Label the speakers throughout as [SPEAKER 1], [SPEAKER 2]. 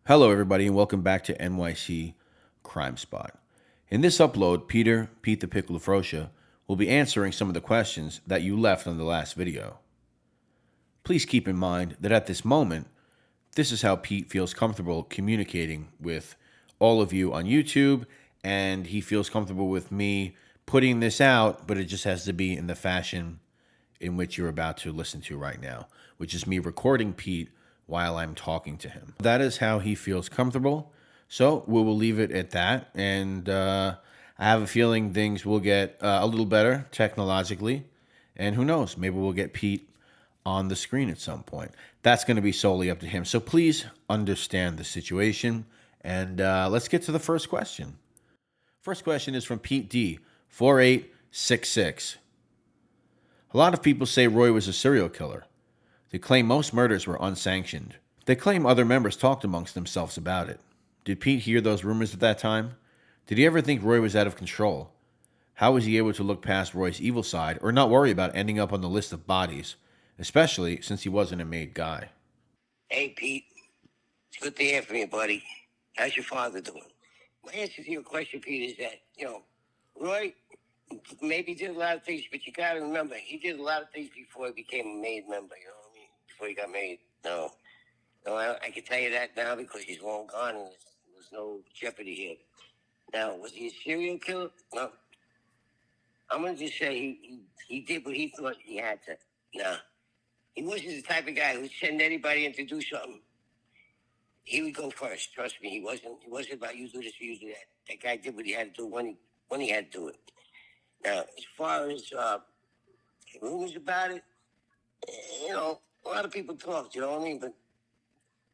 [SPEAKER 1] Hello, everybody, and welcome back to NYC Crime Spot. In this upload, Pete the Pick LaFroscia, will be answering some of the questions that you left on the last video. Please keep in mind that at this moment, this is how Pete feels comfortable communicating with all of you on YouTube, and he feels comfortable with me putting this out, but it just has to be in the fashion in which you're about to listen to right now, which is me recording Pete while I'm talking to him. That is how he feels comfortable. So we will leave it at that. And I have a feeling things will get a little better technologically. And who knows, maybe we'll get Pete on the screen at some point. That's going to be solely up to him. So please understand the situation. And let's get to the first question. First question is from Pete D, 4866. A lot of people say Roy was a serial killer. They claim most murders were unsanctioned. They claim other members talked amongst themselves about it. Did Pete hear those rumors at that time? Did he ever think Roy was out of control? How was he able to look past Roy's evil side or not worry about ending up on the list of bodies, especially since he wasn't a made guy?
[SPEAKER 2] Hey, Pete. It's good to hear from you, buddy. How's your father doing? My answer to your question, Pete, is that, Roy maybe did a lot of things, but you got to remember, he did a lot of things before he became a made member, you know what I mean? Before he got made. No, I can tell you that now because he's long gone and there's no jeopardy here. Now, was he a serial killer? No. I'm going to just say he did what he thought he had to. No. He wasn't the type of guy who'd send anybody in to do something. He would go first. Trust me. He wasn't about you do this, you do that. That guy did what he had to do when he had to do it. Now, as far as rumors about it, a lot of people talked. You know what I mean? But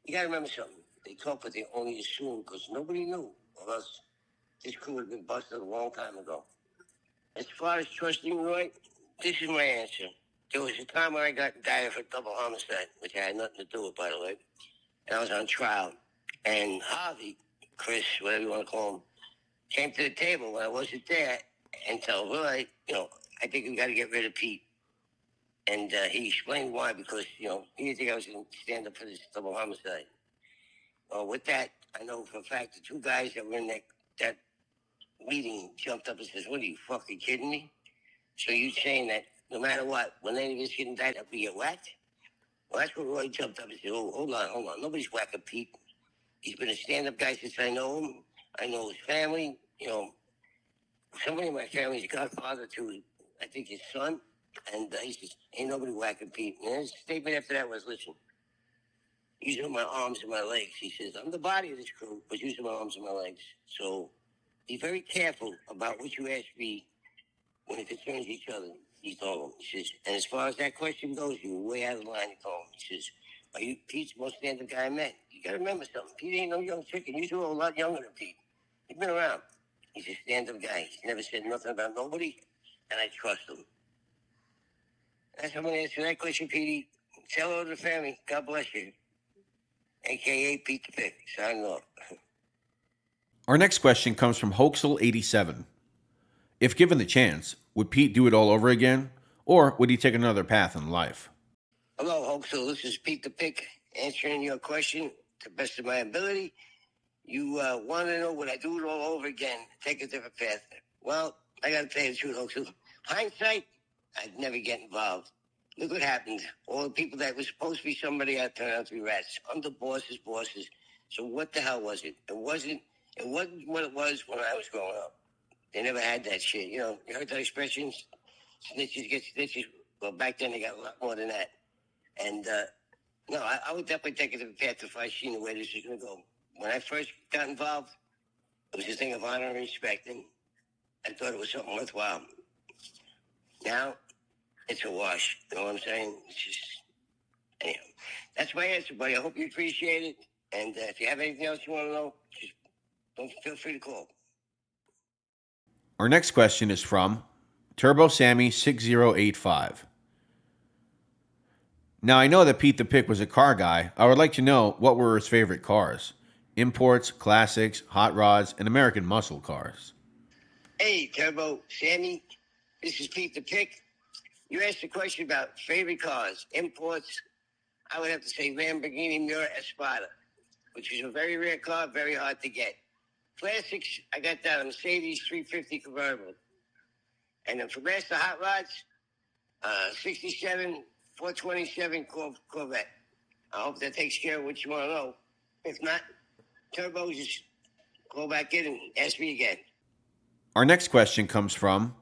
[SPEAKER 2] you got to remember something. They talk, but they only assume because nobody knew, or else this crew would have been busted a long time ago. As far as trusting Roy, this is my answer. There was a time when I got indicted for double homicide, which I had nothing to do with, by the way. And I was on trial. And Harvey, Chris, whatever you want to call him, came to the table when I wasn't there and told Roy, I think we got to get rid of Pete. And he explained why, because, he didn't think I was going to stand up for this double homicide. Well, with that, I know for a fact the two guys that were in that meeting jumped up and says, "What, are you fucking kidding me? So you saying that no matter what, when any of us get indicted, we get whacked?" Well, that's when Roy jumped up and said, "Oh, hold on. Nobody's whacking Pete. He's been a stand-up guy since I know him. I know his family. Somebody in my family's godfather to, I think, his son." And he says, "Ain't nobody whacking Pete." And his statement after that was, "Listen, using my arms and my legs." He says, "I'm the body of this crew, but using my arms and my legs. So be very careful about what you ask me when it concerns each other." He told him. He says, "And as far as that question goes, you're way out of line." He told him. He says, "Are you Pete's most stand-up guy I met? You got to remember something. Pete ain't no young chicken. You're a lot younger than Pete. He's been around. He's a stand-up guy. He's never said nothing about nobody, and I trust him." That's how I'm going to answer that question, Petey. Say hello to the family. God bless you. A.K.A. Pete the Pick. Signing off.
[SPEAKER 1] Our next question comes from Hoaxel87. If given the chance, would Pete do it all over again, or would he take another path in life?
[SPEAKER 2] Hello, Hoaxel. This is Pete the Pick answering your question to the best of my ability. You want to know would I do it all over again, take a different path? Well, I got to tell you the truth, Hoaxel. Hindsight, I'd never get involved. Look what happened. All the people that were supposed to be somebody turned out to be rats. Under bosses. So what the hell was it? It wasn't what it was when I was growing up. They never had that shit. You heard that expression? Snitches get stitches. Well, back then they got a lot more than that. And no, I would definitely take it to the path if I seen the way this is going to go. When I first got involved, it was a thing of honor and respect, and I thought it was something worthwhile. Now, it's a wash. You know what I'm saying? It's just, anyhow. That's my answer, buddy. I hope you appreciate it. And if you have anything else you want to know, just don't feel free to call.
[SPEAKER 1] Our next question is from Turbo Sammy 6085. Now, I know that Pete the Pick was a car guy. I would like to know what were his favorite cars. Imports, classics, hot rods, and American muscle cars.
[SPEAKER 2] Hey, Turbo, Sammy, this is Pete the Pick. You asked a question about favorite cars, imports. I would have to say Lamborghini Miura Espada, which is a very rare car, very hard to get. Classics, I got that a Mercedes 350 convertible. And then for Master Hot Rods, 67 427 Corvette. I hope that takes care of what you want to know. If not, turbos, just go back in and ask me again.
[SPEAKER 1] Our next question comes from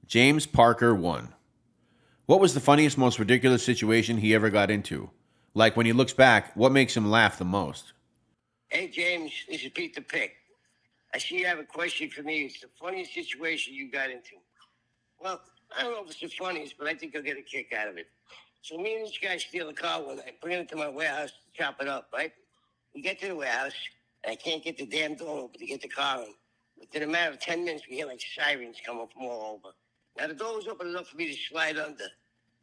[SPEAKER 1] James Parker 1. What was the funniest, most ridiculous situation he ever got into? Like when he looks back, what makes him laugh the most?
[SPEAKER 2] Hey, James, this is Pete the Pick. I see you have a question for me. It's the funniest situation you got into. Well, I don't know if it's the funniest, but I think you'll get a kick out of it. So me and this guy steal a car one night, bring it to my warehouse to chop it up, right? We get to the warehouse, and I can't get the damn door open to get the car in. Within a matter of 10 minutes, we hear like sirens coming from all over. Now, the door was open enough for me to slide under.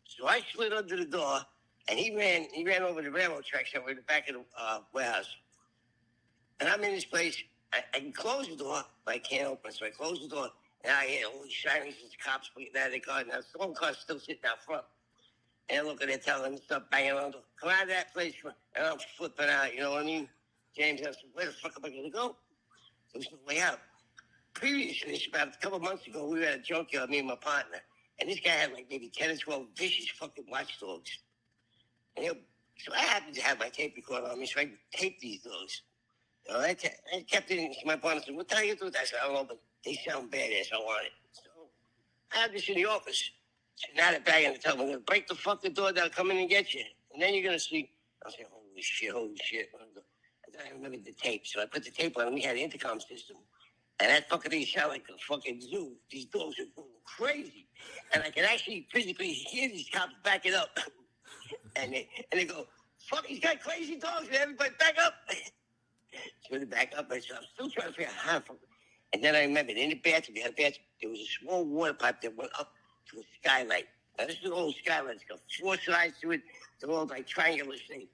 [SPEAKER 2] So I slid under the door, and he ran over the railroad tracks that were in the back of the warehouse. And I'm in this place. I can close the door, but I can't open it. So I close the door, and I hear all these sirens as the cops get out of the car. Now, the whole car's still sitting out front. And I look at it, telling them to stop banging on the door. Come out of that place. And I'm flipping out, you know what I mean? James, I said, where the fuck am I going to go? There's no way out. Previously, about a couple of months ago, we were at a junkyard, me and my partner. And this guy had like maybe 10 or 12 vicious fucking watchdogs. And so I happened to have my tape recorder on me, so I taped these dogs. You know, I kept it in my partner said, what the hell you do with that? I said, I don't know, but they sound badass. I want it. So I have this in the office. So now they're banging the tell me, I'm going to break the fucking door down, come in and get you. And then you're going to see, I'll say, holy shit. And then I remembered the tape. So I put the tape on, and we had an intercom system. And that fucking thing sounded like a fucking zoo. These dogs are going crazy. And I can actually physically hear these cops back it up. and they go, fuck, he's got crazy dogs, and everybody back up. So they back up. I'm still trying to figure out how to fuck. And then I remembered, in the bathroom, there was a small water pipe that went up to a skylight. Now, this is an old skylight. It's got 4 sides to it. They're all like triangular shape.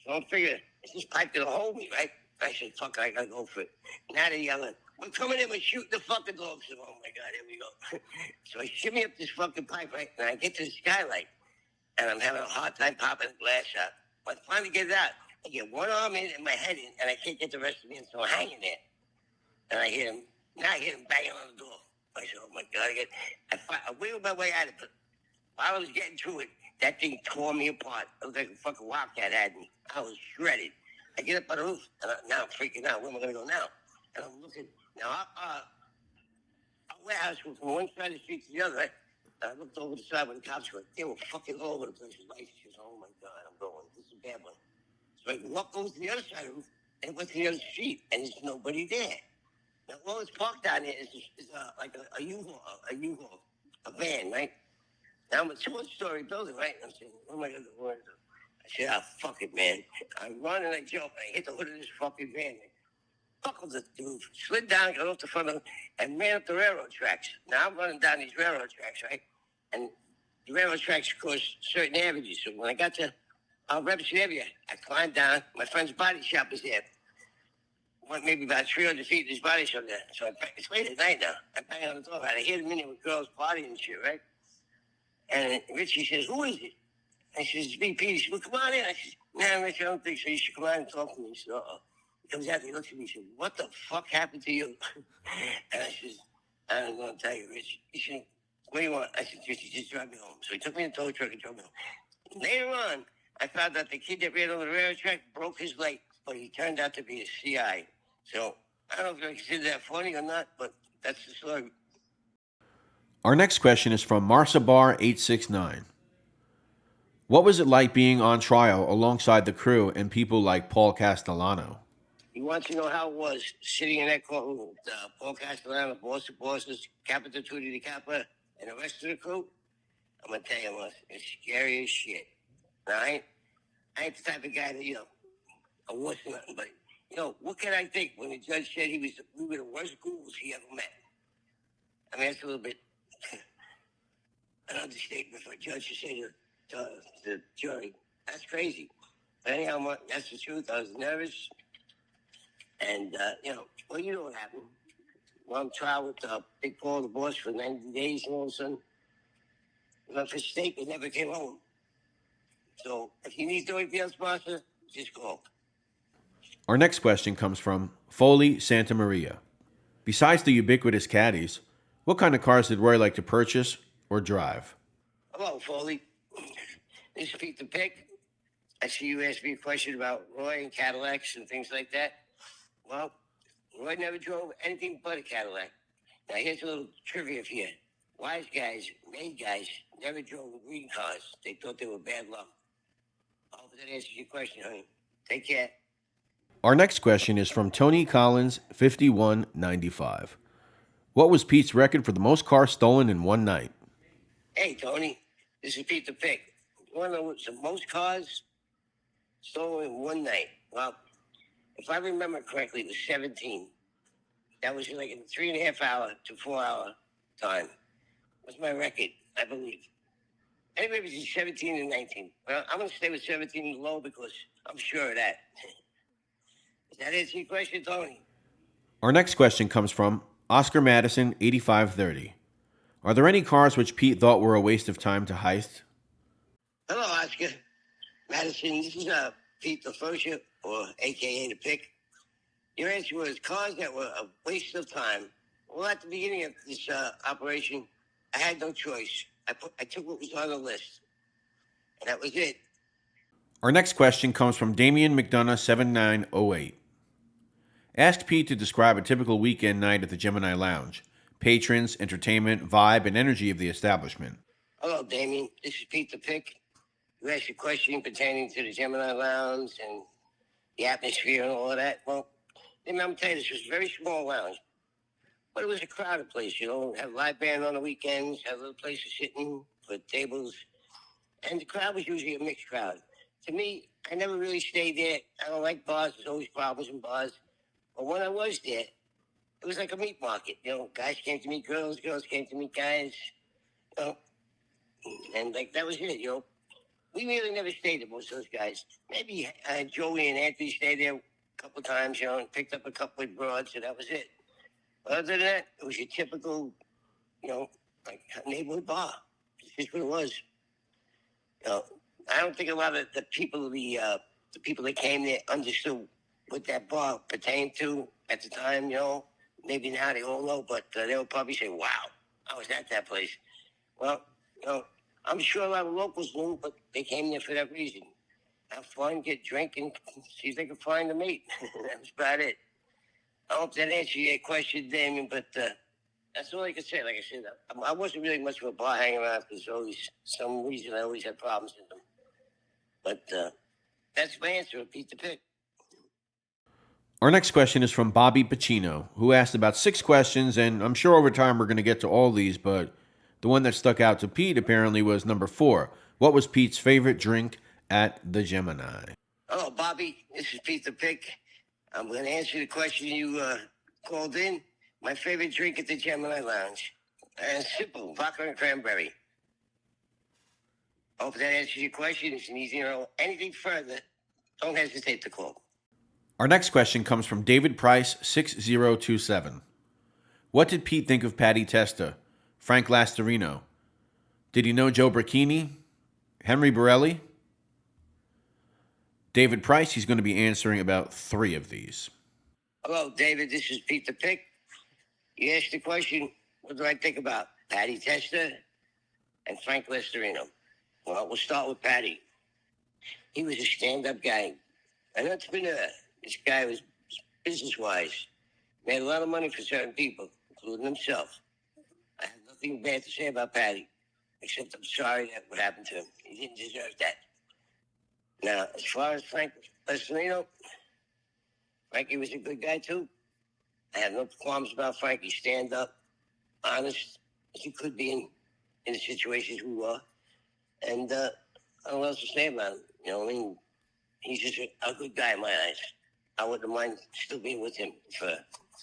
[SPEAKER 2] So I'm figuring, is this pipe going to hold me, right? I said, fuck, I got to go for it. Now they're yelling, we're coming in, we're shooting the fucking dogs. Oh, my God, here we go. So I shimmy up this fucking pipe, right? And I get to the skylight. And I'm having a hard time popping the glass out. But I finally get it out. I get one arm in and my head in, and I can't get the rest of me in, so I'm hanging there. And I hear him banging on the door. I said, oh, my God. I wiggled my way out of it. While I was getting to it, that thing tore me apart. It was like a fucking wildcat had me. I was shredded. I get up on the roof, and now I'm freaking out. Where am I going to go now? And I'm looking. Now, our warehouse was from one side of the street to the other, right? And I looked over the side where the cops were. They were fucking all over the place with lights. She goes, oh, my God, I'm going. This is a bad one. So I walked over to the other side of the roof and went to the other street, and there's nobody there. Now, all that's parked down there is like a U-Haul, a van, right? Now, I'm a 2-story building, right? I'm saying, what am I going to do? I said, oh, fuck it, man. I run and I jump, and I hit the hood of this fucking van. I buckled the roof, slid down, got off the front of it, and ran up the railroad tracks. Now, I'm running down these railroad tracks, right? And the railroad tracks cross certain avenues. So when I got to Repton area, I climbed down. My friend's body shop was there. Went maybe about 300 feet to his body shop there. So it's late at night now. I bang on the door. I hear the minute with girls partying and shit, right? And Richie says, who is it? I says, it's me, Pete. He says, well, come on in. I says, nah, Rich, I don't think so. You should come out and talk to me. He said, uh-oh. He comes out and he looks at me and says, what the fuck happened to you? And I says, I don't know what to tell you, Rich. He said, what do you want? I said, Richie, just drive me home. So he took me in the tow truck and drove me home. Later on, I found out the kid that ran on the railroad track broke his leg, but he turned out to be a CI. So I don't know if I consider that funny or not, but that's the story.
[SPEAKER 1] Our next question is from Marsabar869. What was it like being on trial alongside the crew and people like Paul Castellano?
[SPEAKER 2] You want to know how it was sitting in that courtroom with Paul Castellano, boss of bosses, Capita Tutti di Capa, and the rest of the crew? I'm going to tell you what, it's scary as shit. Now, I ain't the type of guy that, I wasn't nothing, but, what can I think when the judge said we were the worst ghouls he ever met? I mean, that's a little bit an understatement for a judge to say to the jury. That's crazy. But anyhow, that's the truth. I was nervous. And, you know what happened. We're on trial with Big Paul, the boss, for 90 days, and all of a sudden, we went for steak and never came home. So if you need to do anything else, Master, just call.
[SPEAKER 1] Our next question comes from Foley Santa Maria. Besides the ubiquitous caddies, what kind of cars did Roy like to purchase or drive?
[SPEAKER 2] Hello, Foley. This is Pete the Pick. I see you asked me a question about Roy and Cadillacs and things like that. Well, Roy never drove anything but a Cadillac. Now, here's a little trivia for you. Wise guys, made guys, never drove green cars. They thought they were bad luck. I hope that answers your question, honey. Take care.
[SPEAKER 1] Our next question is from Tony Collins, 5195. What was Pete's record for the most cars stolen in one night?
[SPEAKER 2] Hey, Tony. This is Pete the Pick. You want to know what's the most cars stolen in one night? Well, if I remember correctly, it was 17. That was like in 3.5 hour to 4 hour time. That's my record, I believe. Anyway, it was 17 and 19. Well, I'm going to stay with 17 and low because I'm sure of that. Does that answer your question, Tony?
[SPEAKER 1] Our next question comes from Oscar Madison, 8530. Are there any cars which Pete thought were a waste of time to heist?
[SPEAKER 2] Hello, Oscar. Madison, this is Pete LaFroscia, or a.k.a. The Pick. Your answer was cars that were a waste of time. Well, at the beginning of this operation, I had no choice. I took what was on the list, and that was it.
[SPEAKER 1] Our next question comes from Damian McDonough, 7908. Ask Pete to describe a typical weekend night at the Gemini Lounge. Patrons, entertainment, vibe, and energy of the establishment.
[SPEAKER 2] Hello, Damien. This is Pete the Pick. You asked a question pertaining to the Gemini Lounge and the atmosphere and all of that. Well, I'm going to tell you, this was a very small lounge. But it was a crowded place, you know. Had a live band on the weekends, had a little place to sit in, put tables. And the crowd was usually a mixed crowd. To me, I never really stayed there. I don't like bars. There's always problems in bars. But when I was there, it was like a meat market. You know, guys came to meet girls, girls came to meet guys. You know, and like that was it, you know. We really never stayed there, most of those guys. Maybe Joey and Anthony stayed there a couple of times, you know, and picked up a couple of broads, and that was it. Other than that, it was your typical, you know, like neighborhood bar. It's just what it was. You know, I don't think a lot of the people, the people that came there understood what that bar pertained to at the time. You know, maybe now they all know, but they will probably say, "Wow, I was at that place." Well, you know, I'm sure a lot of locals knew, but they came there for that reason. Have fun, get drinking, see if they can find a mate. That was about it. I hope that answered your question, Damien, but that's all I can say. Like I said, I wasn't really much of a bar hanger around because always, some reason I always had problems with them. But that's my answer. Repeat the Pick.
[SPEAKER 1] Our next question is from Bobby Pacino, who asked about 6 questions, and I'm sure over time we're going to get to all these, but the one that stuck out to Pete apparently was number 4. What was Pete's favorite drink at the Gemini?
[SPEAKER 2] Hello, Bobby. This is Pete the Pick. I'm going to answer the question you called in. My favorite drink at the Gemini Lounge. Simple, vodka and cranberry. Hope that answers your question. If you need to know anything further, don't hesitate to call.
[SPEAKER 1] Our next question comes from David Price, 6027. What did Pete think of Patty Testa, Frank Lastarino? Did he know Joe Brachini? Henry Borelli? David Price, he's going to be answering about 3 of these.
[SPEAKER 2] Hello, David. This is Pete the Pick. You asked the question, what do I think about Patty Testa and Frank Lastarino? Well, we'll start with Patty. He was a stand-up guy, an entrepreneur. This guy was business-wise. Made a lot of money for certain people, including himself. I have nothing bad to say about Patty, except I'm sorry that what happened to him. He didn't deserve that. Now, as far as Frank Lastarino, Frankie was a good guy, too. I have no qualms about Frankie. Stand up, honest, as you could be in the situations we were. And I don't know what else to say about him. You know what I mean? He's just a good guy in my eyes. I wouldn't mind still being with him if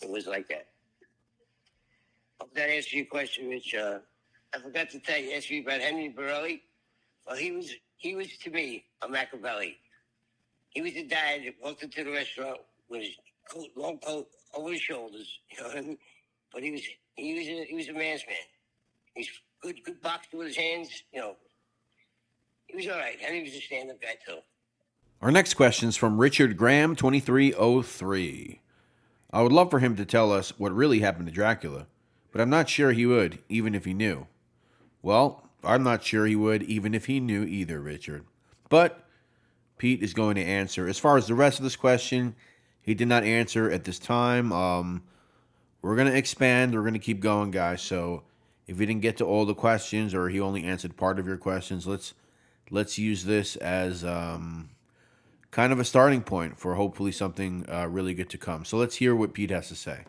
[SPEAKER 2] it was like that. Hope that answers your question, Rich. I forgot to tell you, ask you about Henry Borelli. Well, he was to me a Machiavelli. He was the guy that walked into the restaurant with his coat, long coat over his shoulders. You know what I mean? But he was a man's man. He's good boxer with his hands. You know, he was all right. Henry was a stand-up guy too.
[SPEAKER 1] Our next question is from Richard Graham 2303. I would love for him to tell us what really happened to Dracula, but I'm not sure he would, even if he knew. Well, I'm not sure he would, even if he knew either, Richard. But Pete is going to answer. As far as the rest of this question, he did not answer at this time. We're going to expand. We're going to keep going, guys. So if he didn't get to all the questions or he only answered part of your questions, let's use this as kind of a starting point for hopefully something really good to come. So let's hear what Pete has to say.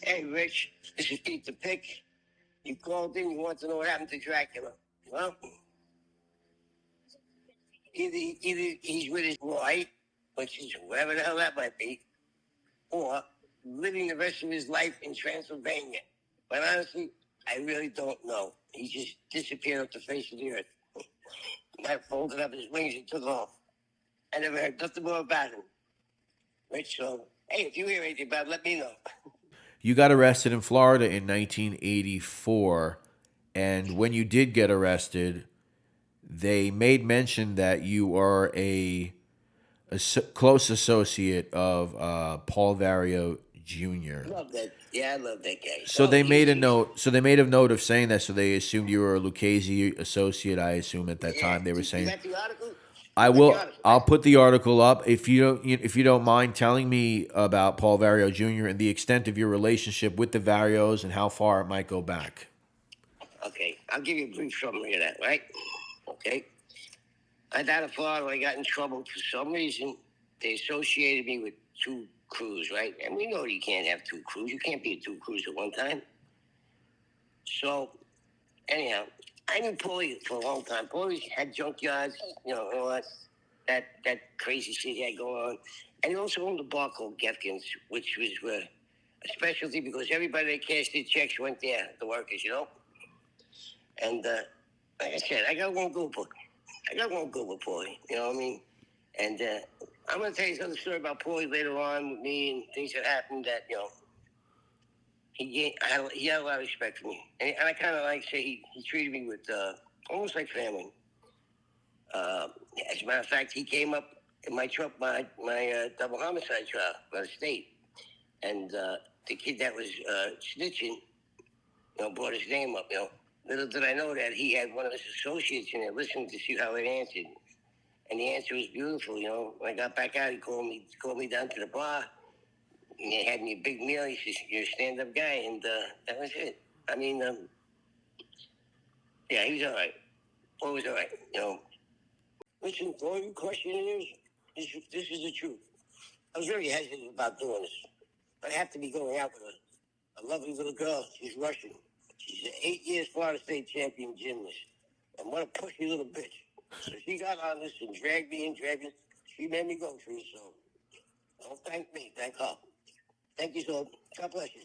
[SPEAKER 2] Hey, Rich, this is Pete the Pick. You called in, you want to know what happened to Dracula. Well, either he's with his wife, which is whoever the hell that might be, or living the rest of his life in Transylvania. But honestly, I really don't know. He just disappeared off the face of the earth. Might have folded up his wings and took off. I never heard nothing more about him. Rich, so, hey, if you hear anything about it, let me know.
[SPEAKER 1] You got arrested in Florida in 1984, and when you did get arrested, they made mention that you are a close associate of Paul Vario Jr.
[SPEAKER 2] Love that. Yeah, I love that guy.
[SPEAKER 1] So they made a note. So they made a note of saying that. So they assumed you were a Lucchese associate. I assume at that time they were saying.
[SPEAKER 2] You got the article?
[SPEAKER 1] I will. I'll put the article up if you don't mind telling me about Paul Vario Jr. and the extent of your relationship with the Varios and how far it might go back.
[SPEAKER 2] Okay, I'll give you a brief summary of that, right? Okay. I got out of Florida. I got in trouble for some reason. They associated me with two crews, right? And we know you can't have two crews. You can't be at two crews at one time. So, anyhow, I knew Paulie for a long time. Paulie had junkyards, all that crazy shit he had going on. And he also owned a bar called Gefkin's, which was a specialty because everybody that cashed their checks went there, the workers, And like I said, I got one good with Paulie, you know what I mean? And I'm going to tell you another story about Paulie later on with me and things that happened that, he had a lot of respect for me. And I kind of say he treated me with almost like family. As a matter of fact, he came up in my truck, my double homicide trial by the state. And the kid that was snitching, brought his name up, Little did I know that he had one of his associates in there listening to see how it answered. And the answer was beautiful, When I got back out, he called me down to the bar. And he had me a big meal. He says, "You're a stand-up guy." And that was it. I mean, yeah, he was all right. Paul was all right, Listen, all your question is, this is the truth. I was very hesitant about doing this. But I have to be going out with a lovely little girl. She's Russian. She's an 8 years Florida State champion gymnast. And what a pushy little bitch. So she got on this and dragged me. She made me go through it, so don't thank me, thank her. Thank you, so God bless you.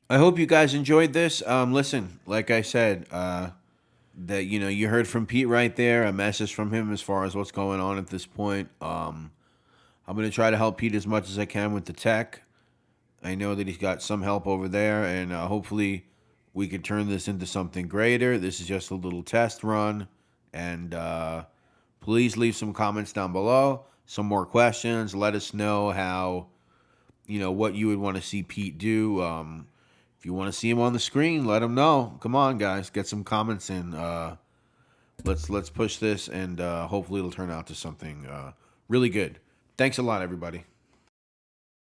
[SPEAKER 1] I hope you guys enjoyed this. Listen, like I said, that you heard from Pete right there, a message from him as far as what's going on at this point. I'm going to try to help Pete as much as I can with the tech. I know that he's got some help over there, and hopefully we can turn this into something greater. This is just a little test run, and please leave some comments down below, some more questions. Let us know how, what you would want to see Pete do. If you want to see him on the screen, let him know. Come on, guys, get some comments in. Let's push this, and hopefully it'll turn out to something really good. Thanks a lot, everybody.